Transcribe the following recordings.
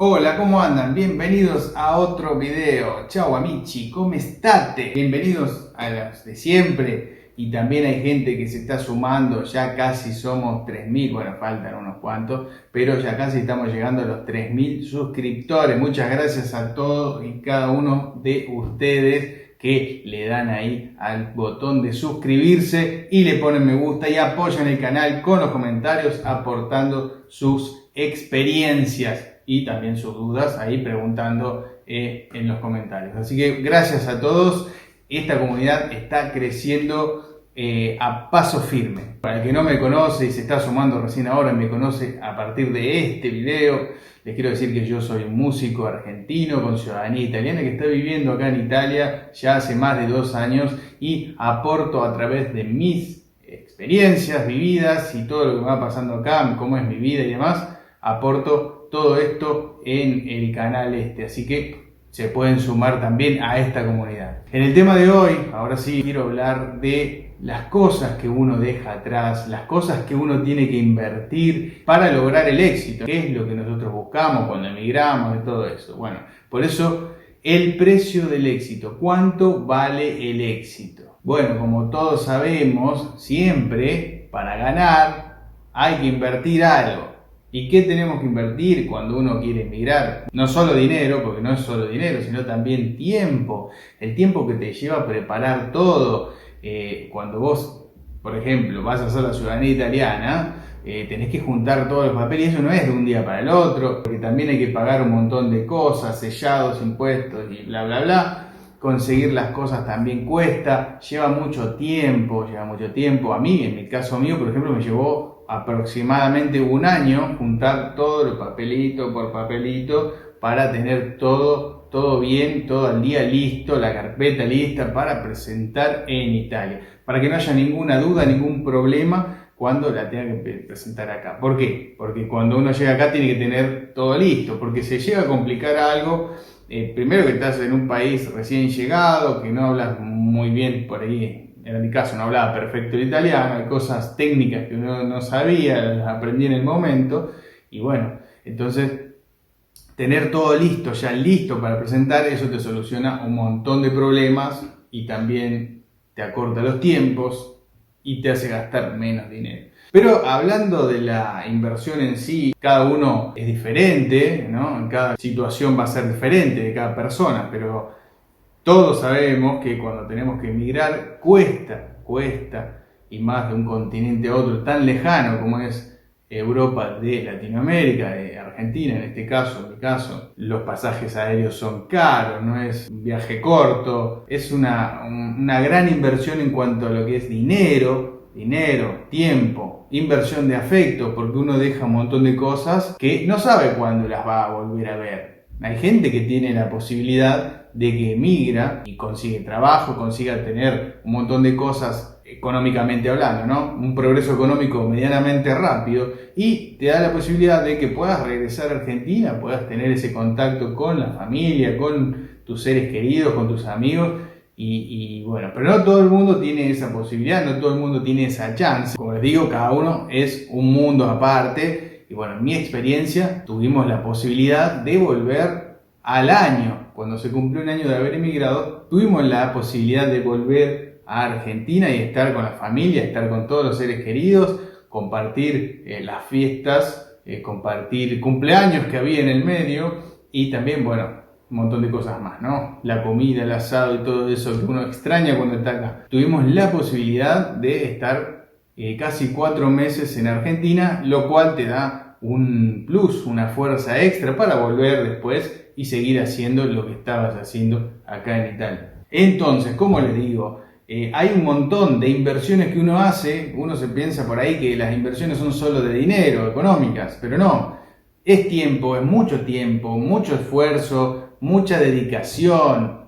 Hola, ¿cómo andan? Bienvenidos a otro video. Ciao amici, ¿cómo estate? Bienvenidos a los de siempre. Y también hay gente que se está sumando, ya casi somos 3.000, bueno, faltan unos cuantos, pero ya casi estamos llegando a los 3.000 suscriptores. Muchas gracias a todos y cada uno de ustedes que le dan ahí al botón de suscribirse y le ponen me gusta y apoyan el canal con los comentarios aportando sus experiencias y también sus dudas ahí preguntando en los comentarios. Así que gracias a todos. Esta comunidad está creciendo a paso firme. Para el que no me conoce y se está sumando recién ahora y me conoce a partir de este video, les quiero decir que yo soy un músico argentino con ciudadanía italiana que está viviendo acá en Italia ya hace más de 2 años y aporto a través de mis experiencias vividas y todo lo que me va pasando acá, cómo es mi vida y demás, aporto todo esto en el canal así que se pueden sumar también a esta comunidad. En el tema de hoy, ahora sí, quiero hablar de las cosas que uno deja atrás, las cosas que uno tiene que invertir para lograr el éxito, qué es lo que nosotros buscamos cuando emigramos y todo eso. Bueno, por eso el precio del éxito, ¿cuánto vale el éxito? Bueno, como todos sabemos, siempre para ganar hay que invertir algo. ¿Y qué tenemos que invertir cuando uno quiere emigrar? No solo dinero, porque no es solo dinero, sino también tiempo. El tiempo que te lleva a preparar todo. Cuando vos, por ejemplo, vas a hacer la ciudadanía italiana, tenés que juntar todos los papeles y eso no es de un día para el otro, porque también hay que pagar un montón de cosas, sellados, impuestos y bla, bla, bla. Conseguir las cosas también cuesta, lleva mucho tiempo. A mí, en mi caso mío, por ejemplo, me llevó aproximadamente 1 año juntar todo el papelito por papelito para tener todo bien, todo al día listo, la carpeta lista para presentar en Italia. Para que no haya ninguna duda, ningún problema cuando la tenga que presentar acá. ¿Por qué? Porque cuando uno llega acá tiene que tener todo listo, porque se llega a complicar algo. Primero que estás en un país recién llegado, que no hablas muy bien por ahí. En mi caso no hablaba perfecto el italiano, hay cosas técnicas que uno no sabía, las aprendí en el momento. Y bueno, entonces tener todo listo, ya listo para presentar, eso te soluciona un montón de problemas y también te acorta los tiempos y te hace gastar menos dinero. Pero hablando de la inversión en sí, cada uno es diferente, ¿no? En cada situación va a ser diferente de cada persona, pero todos sabemos que cuando tenemos que emigrar cuesta, y más de un continente a otro tan lejano como es Europa de Latinoamérica, de Argentina en este caso, en mi caso, los pasajes aéreos son caros, no es un viaje corto, es una gran inversión en cuanto a lo que es dinero, tiempo, inversión de afecto, porque uno deja un montón de cosas que no sabe cuándo las va a volver a ver. Hay gente que tiene la posibilidad de que emigra y consigue trabajo, consiga tener un montón de cosas económicamente hablando, ¿no? Un progreso económico medianamente rápido y te da la posibilidad de que puedas regresar a Argentina, puedas tener ese contacto con la familia, con tus seres queridos, con tus amigos y bueno, pero no todo el mundo tiene esa posibilidad, no todo el mundo tiene esa chance. Como les digo, cada uno es un mundo aparte y bueno, en mi experiencia tuvimos la posibilidad de volver al año. Cuando se cumplió 1 año de haber emigrado, tuvimos la posibilidad de volver a Argentina y estar con la familia, estar con todos los seres queridos, compartir las fiestas, compartir cumpleaños que había en el medio y también, bueno, un montón de cosas más, ¿no? La comida, el asado y todo eso que uno extraña cuando está acá. Tuvimos la posibilidad de estar casi 4 meses en Argentina, lo cual te da un plus, una fuerza extra para volver después y seguir haciendo lo que estabas haciendo acá en Italia. Entonces, como les digo, hay un montón de inversiones que uno hace. Uno se piensa por ahí que las inversiones son solo de dinero, económicas, pero no. Es tiempo, es mucho esfuerzo, mucha dedicación,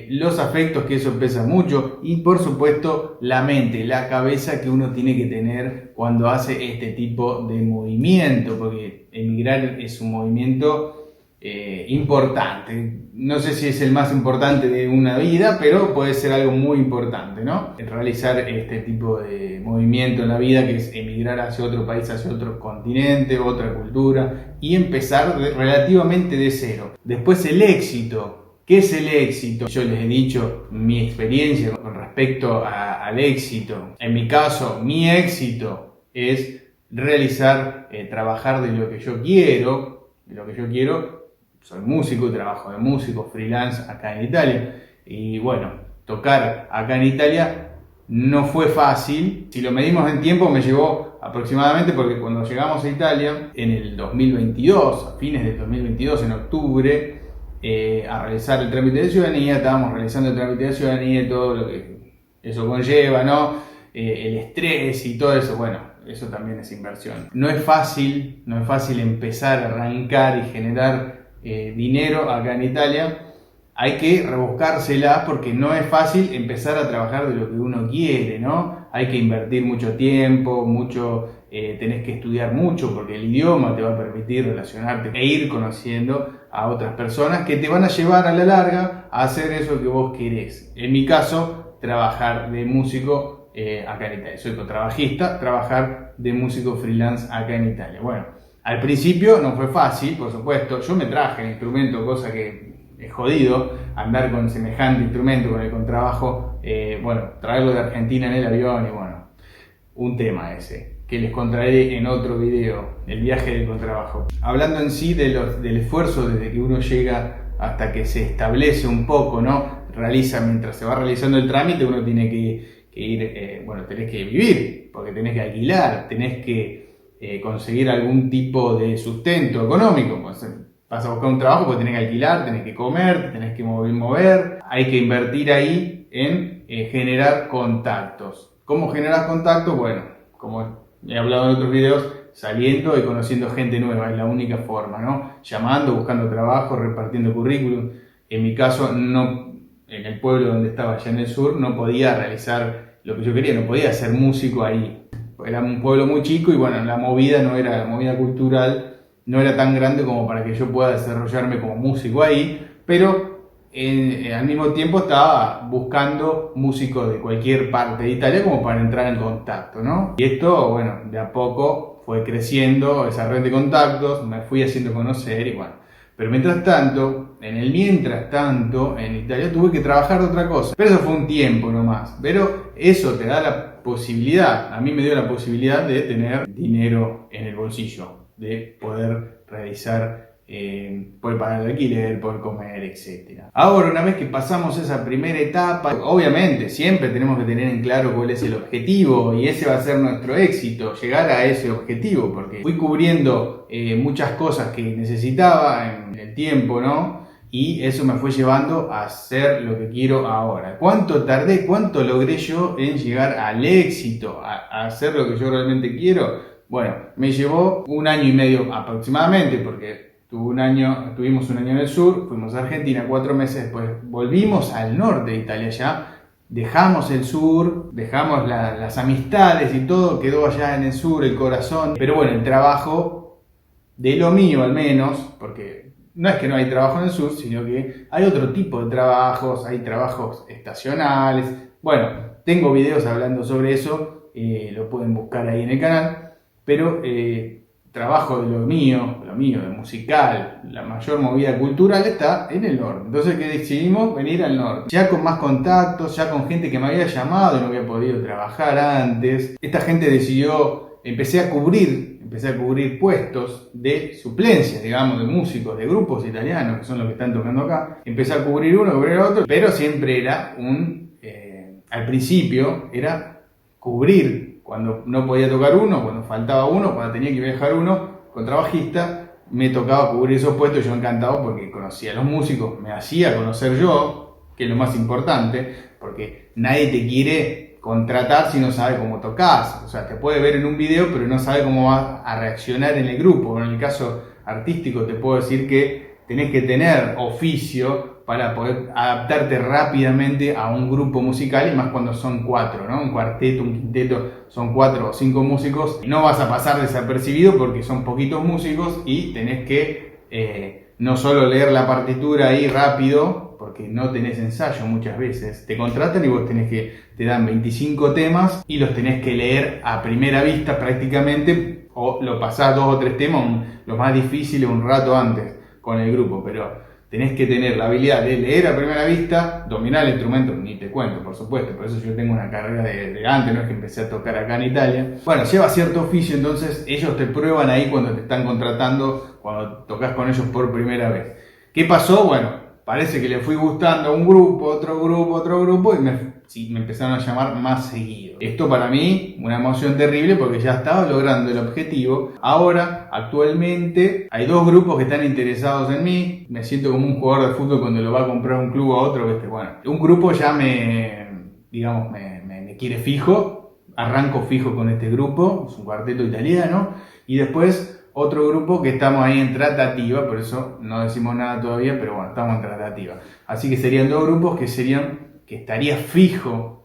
los afectos, que eso pesa mucho, y por supuesto la mente, la cabeza que uno tiene que tener cuando hace este tipo de movimiento, porque emigrar es un movimiento importante. No sé si es el más importante de una vida, pero puede ser algo muy importante, ¿no? Realizar este tipo de movimiento en la vida, que es emigrar hacia otro país, hacia otro continente, otra cultura, y empezar relativamente de cero. Después el éxito. ¿Qué es el éxito? Yo les he dicho mi experiencia con respecto al éxito. En mi caso, mi éxito es realizar, trabajar de lo que yo quiero. De lo que yo quiero, soy músico, trabajo de músico, freelance acá en Italia. Y bueno, tocar acá en Italia no fue fácil. Si lo medimos en tiempo, me llevó aproximadamente, porque cuando llegamos a Italia, en el 2022, a fines del 2022, en octubre, a realizar el trámite de ciudadanía, estábamos realizando el trámite de ciudadanía y todo lo que eso conlleva, ¿no? El estrés y todo eso, bueno, eso también es inversión. No es fácil empezar a arrancar y generar dinero acá en Italia. Hay que rebuscársela porque no es fácil empezar a trabajar de lo que uno quiere, ¿no? Hay que invertir mucho tiempo, tenés que estudiar mucho porque el idioma te va a permitir relacionarte e ir conociendo a otras personas que te van a llevar a la larga a hacer eso que vos querés. En mi caso, trabajar de músico acá en Italia. Soy contrabajista, trabajar de músico freelance acá en Italia. Bueno, al principio no fue fácil, por supuesto. Yo me traje el instrumento, cosa que es jodido andar con semejante instrumento, con el contrabajo, traerlo de Argentina en el avión y bueno, un tema ese, que les contaré en otro video, el viaje del contrabajo. Hablando en sí del esfuerzo desde que uno llega hasta que se establece un poco, ¿no? Mientras se va realizando el trámite, uno tiene que ir, tenés que vivir, porque tenés que alquilar, tenés que conseguir algún tipo de sustento económico, pues, vas a buscar un trabajo porque tenés que alquilar, tenés que comer, tenés que mover. Hay que invertir ahí en generar contactos. ¿Cómo generar contactos? Bueno, como he hablado en otros videos, saliendo y conociendo gente nueva, es la única forma, ¿no? Llamando, buscando trabajo, repartiendo currículum. En mi caso, en el pueblo donde estaba allá en el sur, no podía realizar lo que yo quería, no podía ser músico ahí. Era un pueblo muy chico y bueno, la movida cultural no era tan grande como para que yo pueda desarrollarme como músico ahí, pero al mismo tiempo estaba buscando músicos de cualquier parte de Italia como para entrar en contacto, ¿no? Y esto, bueno, de a poco fue creciendo esa red de contactos, me fui haciendo conocer y bueno. Pero mientras tanto, en Italia tuve que trabajar de otra cosa. Pero eso fue un tiempo nomás. Pero eso te da la posibilidad, a mí me dio la posibilidad de tener dinero en el bolsillo, de poder realizar, poder pagar el alquiler, poder comer, etc. Ahora, una vez que pasamos esa primera etapa, obviamente siempre tenemos que tener en claro cuál es el objetivo y ese va a ser nuestro éxito, llegar a ese objetivo, porque fui cubriendo muchas cosas que necesitaba en el tiempo, ¿no? Y eso me fue llevando a hacer lo que quiero ahora. ¿Cuánto tardé, cuánto logré yo en llegar al éxito, a hacer lo que yo realmente quiero? Bueno, me llevó 1 año y medio aproximadamente, porque estuvimos 1 año en el sur, fuimos a Argentina, 4 meses después volvimos al norte de Italia ya, dejamos el sur, dejamos las amistades y todo, quedó allá en el sur, el corazón, pero bueno, el trabajo de lo mío al menos, porque no es que no hay trabajo en el sur, sino que hay otro tipo de trabajos, hay trabajos estacionales, bueno, tengo videos hablando sobre eso, lo pueden buscar ahí en el canal. Pero trabajo de lo mío, de musical, la mayor movida cultural está en el norte. Entonces que decidimos venir al norte. Ya con más contactos, ya con gente que me había llamado y no había podido trabajar antes. Esta gente empecé a cubrir puestos de suplencia, digamos, de músicos, de grupos italianos, que son los que están tocando acá. Empecé a cubrir uno, cubrir otro, pero siempre era al principio era cubrir. Cuando no podía tocar uno, cuando faltaba uno, cuando tenía que viajar uno, contrabajista, me tocaba cubrir esos puestos. Yo encantado porque conocía a los músicos, me hacía conocer yo, que es lo más importante, porque nadie te quiere contratar si no sabe cómo tocas. O sea, te puede ver en un video, pero no sabe cómo va a reaccionar en el grupo. En el caso artístico te puedo decir que tenés que tener oficio para poder adaptarte rápidamente a un grupo musical, y más cuando son 4, ¿no? Un cuarteto, un quinteto, son 4 o 5 músicos. No vas a pasar desapercibido porque son poquitos músicos y tenés que no solo leer la partitura ahí rápido, porque no tenés ensayo muchas veces. Te contratan y vos te dan 25 temas y los tenés que leer a primera vista prácticamente, o lo pasás 2 o 3 temas, los más difíciles un rato antes con el grupo, pero tenés que tener la habilidad de leer a primera vista, dominar el instrumento, ni te cuento, por supuesto, por eso yo tengo una carrera de antes, no es que empecé a tocar acá en Italia. Bueno, lleva cierto oficio, entonces ellos te prueban ahí cuando te están contratando, cuando tocas con ellos por primera vez. ¿Qué pasó? Bueno, parece que le fui gustando a un grupo, otro grupo, y me empezaron a llamar más seguido. Esto para mí, una emoción terrible porque ya estaba logrando el objetivo. Ahora, actualmente, hay 2 grupos que están interesados en mí. Me siento como un jugador de fútbol cuando lo va a comprar un club a otro. ¿Viste? Bueno, un grupo ya me quiere fijo. Arranco fijo con este grupo, es un cuarteto italiano. Y después otro grupo que estamos ahí en tratativa, por eso no decimos nada todavía, pero bueno, estamos en tratativa. Así que serían 2 grupos que estaría fijo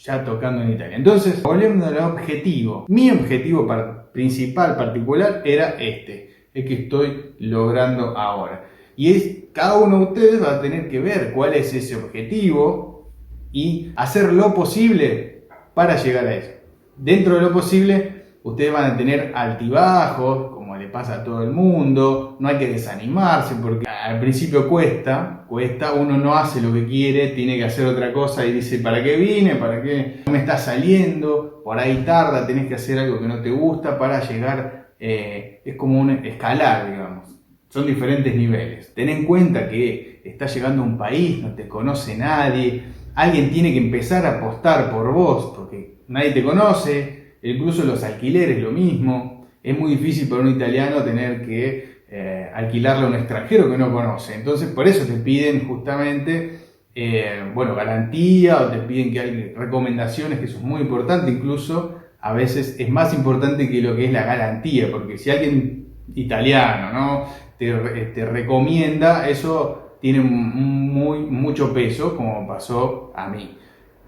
ya tocando en Italia. Entonces, volviendo al objetivo, mi objetivo principal, particular, era el que estoy logrando ahora. Y cada uno de ustedes va a tener que ver cuál es ese objetivo y hacer lo posible para llegar a eso. Dentro de lo posible, ustedes van a tener altibajos, como le pasa a todo el mundo. No hay que desanimarse porque al principio cuesta, uno no hace lo que quiere, tiene que hacer otra cosa y dice, ¿para qué vine? ¿Para qué no me está saliendo? Por ahí tarda, tenés que hacer algo que no te gusta para llegar, es como un escalar, digamos. Son diferentes niveles. Ten en cuenta que estás llegando a un país, no te conoce nadie, alguien tiene que empezar a apostar por vos porque nadie te conoce, incluso los alquileres lo mismo. Es muy difícil para un italiano tener que alquilarle a un extranjero que no conoce. Entonces por eso te piden justamente garantía, o te piden que hay recomendaciones, que eso es muy importante. Incluso a veces es más importante que lo que es la garantía, porque si alguien italiano, ¿no?, te recomienda, eso tiene mucho peso, como pasó a mí.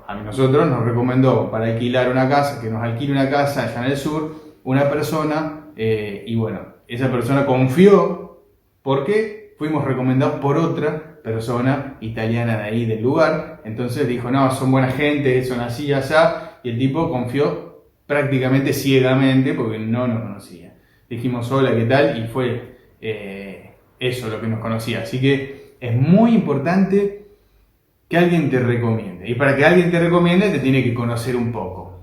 A nosotros nos recomendó para alquilar una casa, que nos alquile una casa allá en el sur, una persona, y bueno, esa persona confió porque fuimos recomendados por otra persona italiana de ahí del lugar. Entonces dijo, no, son buena gente, son así, allá, y el tipo confió prácticamente ciegamente porque no nos conocía. Dijimos, hola, ¿qué tal? Y fue eso lo que nos conocía. Así que es muy importante que alguien te recomiende. Y para que alguien te recomiende, te tiene que conocer un poco.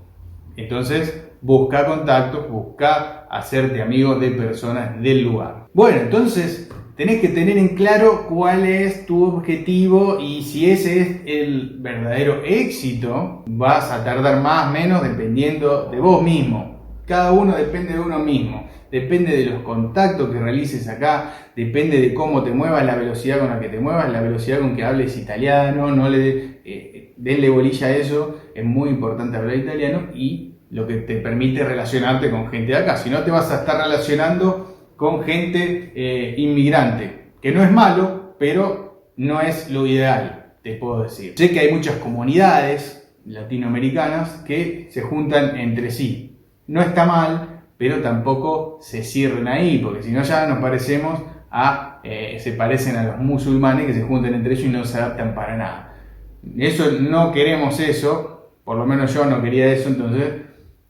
Entonces, busca contactos, busca hacerte amigo de personas del lugar. Bueno, entonces, tenés que tener en claro cuál es tu objetivo y si ese es el verdadero éxito. Vas a tardar más o menos dependiendo de vos mismo. Cada uno depende de uno mismo. Depende de los contactos que realices acá, depende de cómo te muevas, la velocidad con la que te muevas, la velocidad con que hables italiano. No le denle bolilla a eso, es muy importante hablar italiano y lo que te permite relacionarte con gente de acá. Si no, te vas a estar relacionando con gente inmigrante, que no es malo, pero no es lo ideal, te puedo decir. Sé que hay muchas comunidades latinoamericanas que se juntan entre sí. No está mal, pero tampoco se cierren ahí, porque si no ya nos parecemos se parecen a los musulmanes que se juntan entre ellos y no se adaptan para nada. No queremos eso, por lo menos yo no quería eso. Entonces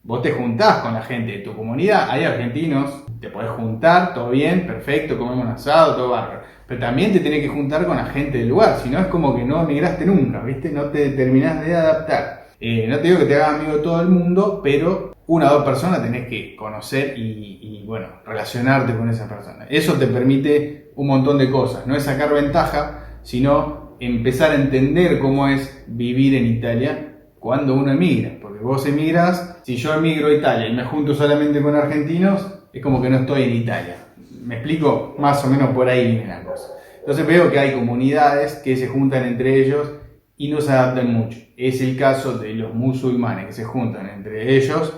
vos te juntás con la gente de tu comunidad, hay argentinos, te podés juntar, todo bien, perfecto, comemos un asado, todo bárbaro, pero también te tenés que juntar con la gente del lugar, si no es como que no emigraste nunca, ¿viste? No te terminás de adaptar. No te digo que te hagas amigo de todo el mundo, pero 1 o 2 personas tenés que conocer y relacionarte con esa persona. Eso te permite un montón de cosas. No es sacar ventaja, sino empezar a entender cómo es vivir en Italia cuando uno emigra. Porque vos emigras, si yo emigro a Italia y me junto solamente con argentinos, es como que no estoy en Italia. ¿Me explico? Más o menos por ahí viene la cosa. Entonces veo que hay comunidades que se juntan entre ellos y no se adaptan mucho. Es el caso de los musulmanes, que se juntan entre ellos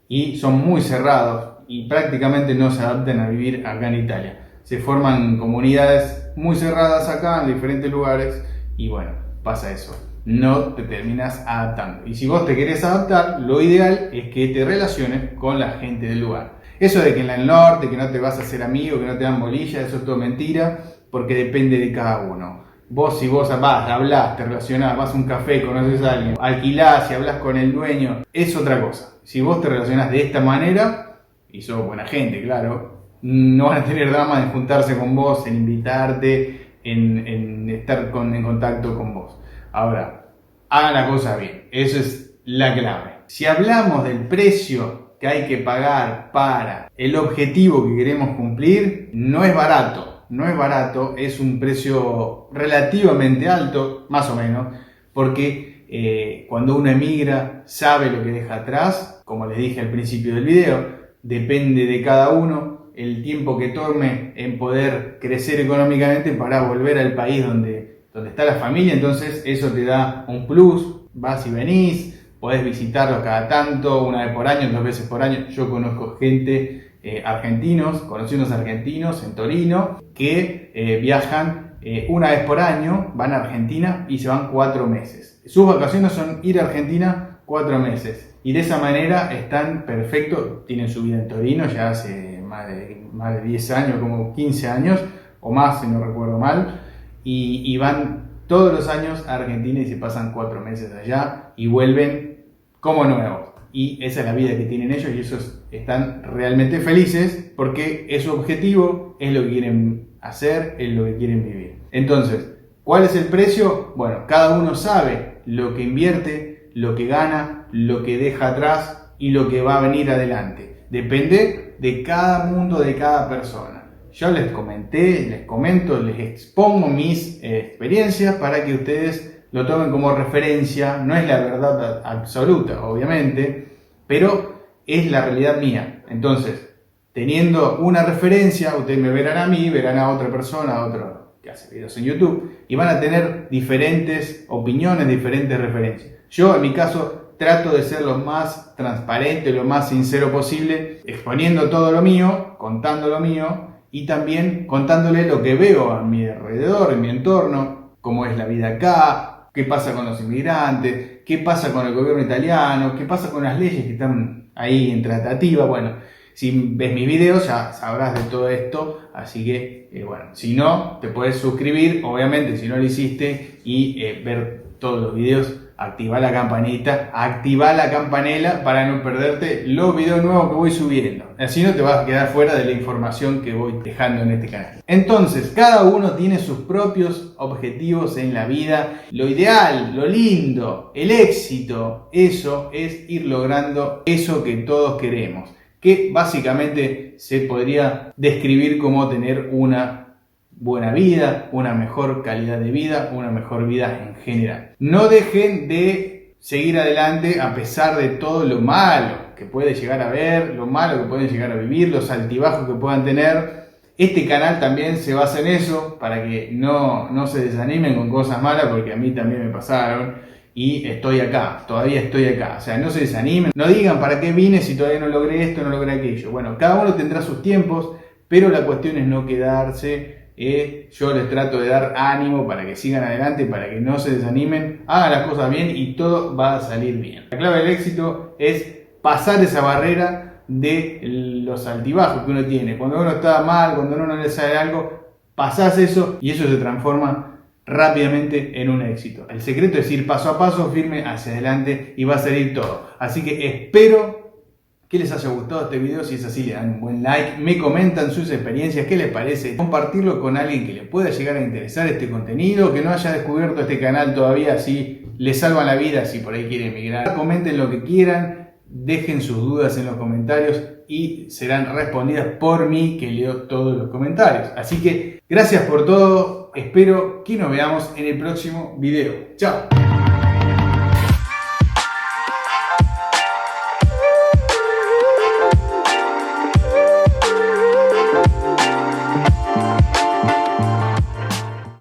y son muy cerrados y prácticamente no se adaptan a vivir acá en Italia. Se forman comunidades muy cerradas acá en diferentes lugares y bueno, pasa eso. No te terminas adaptando. Y si vos te querés adaptar, lo ideal es que te relaciones con la gente del lugar. Eso de que en el norte, que no te vas a hacer amigo, que no te dan bolilla, eso es todo mentira, porque depende de cada uno. Vos, si vos vas, hablás, te relacionás, vas a un café, conoces a alguien, alquilás y hablas con el dueño, es otra cosa. Si vos te relacionás de esta manera, y sos buena gente, claro, no van a tener drama en juntarse con vos, en invitarte, en estar en contacto con vos. Ahora, hagan la cosa bien, eso es la clave. Si hablamos del precio que hay que pagar para el objetivo que queremos cumplir, no es barato. No es barato, es un precio relativamente alto, más o menos, porque cuando uno emigra sabe lo que deja atrás, como les dije al principio del video, depende de cada uno el tiempo que tome en poder crecer económicamente para volver al país donde está la familia. Entonces eso te da un plus, vas y venís, podés visitarlos cada tanto, una vez por año, 2 veces por año. Yo conozco gente argentinos, conocí unos argentinos en Torino que viajan una vez por año, van a Argentina y se van 4 meses. Sus vacaciones son ir a Argentina 4 meses y de esa manera están perfectos, tienen su vida en Torino ya hace más de 10 años, como 15 años o más si no recuerdo mal, y van todos los años a Argentina y se pasan 4 meses allá y vuelven como nuevos. Y esa es la vida que tienen ellos y ellos están realmente felices porque es su objetivo, es lo que quieren hacer, es lo que quieren vivir. Entonces, ¿cuál es el precio? Bueno, cada uno sabe lo que invierte, lo que gana, lo que deja atrás y lo que va a venir adelante. Depende de cada mundo, de cada persona. Yo les comenté, les comento, les expongo mis experiencias para que ustedes lo tomen como referencia. No es la verdad absoluta, obviamente, pero es la realidad mía. Entonces, teniendo una referencia, ustedes me verán a mí, verán a otra persona, a otro que hace videos en YouTube, y van a tener diferentes opiniones, diferentes referencias. Yo, en mi caso, trato de ser lo más transparente, lo más sincero posible, exponiendo todo lo mío, contando lo mío, y también contándole lo que veo a mi alrededor, en mi entorno, cómo es la vida acá, qué pasa con los inmigrantes, qué pasa con el gobierno italiano, qué pasa con las leyes que están ahí en tratativa. Bueno, si ves mis videos ya sabrás de todo esto, así que bueno, si no, te puedes suscribir, obviamente si no lo hiciste, y ver todos los videos. Activa la campanita, activa la campanela para no perderte los videos nuevos que voy subiendo. Así no te vas a quedar fuera de la información que voy dejando en este canal. Entonces, cada uno tiene sus propios objetivos en la vida. Lo ideal, lo lindo, el éxito, eso es ir logrando eso que todos queremos. Que básicamente se podría describir como tener una buena vida, una mejor calidad de vida, una mejor vida en general. No dejen de seguir adelante a pesar de todo lo malo que puede llegar a ver, lo malo que pueden llegar a vivir, los altibajos que puedan tener. Este canal también se basa en eso, para que no se desanimen con cosas malas, porque a mí también me pasaron y estoy acá, todavía estoy acá. O sea, no se desanimen, no digan para qué vine si todavía no logré esto, no logré aquello. Bueno, cada uno tendrá sus tiempos, pero la cuestión es no quedarse. Yo les trato de dar ánimo para que sigan adelante, para que no se desanimen, hagan las cosas bien y todo va a salir bien. La clave del éxito es pasar esa barrera de los altibajos que uno tiene. Cuando uno está mal, cuando uno no le sale algo, pasás eso y eso se transforma rápidamente en un éxito. El secreto es ir paso a paso, firme hacia adelante y va a salir todo. Así que espero que les haya gustado este video. Si es así, le dan un buen like, me comentan sus experiencias, qué les parece, compartirlo con alguien que le pueda llegar a interesar este contenido, que no haya descubierto este canal todavía, así les salvan la vida si por ahí quieren emigrar. Comenten lo que quieran, dejen sus dudas en los comentarios y serán respondidas por mí, que leo todos los comentarios. Así que gracias por todo, espero que nos veamos en el próximo video. Chao.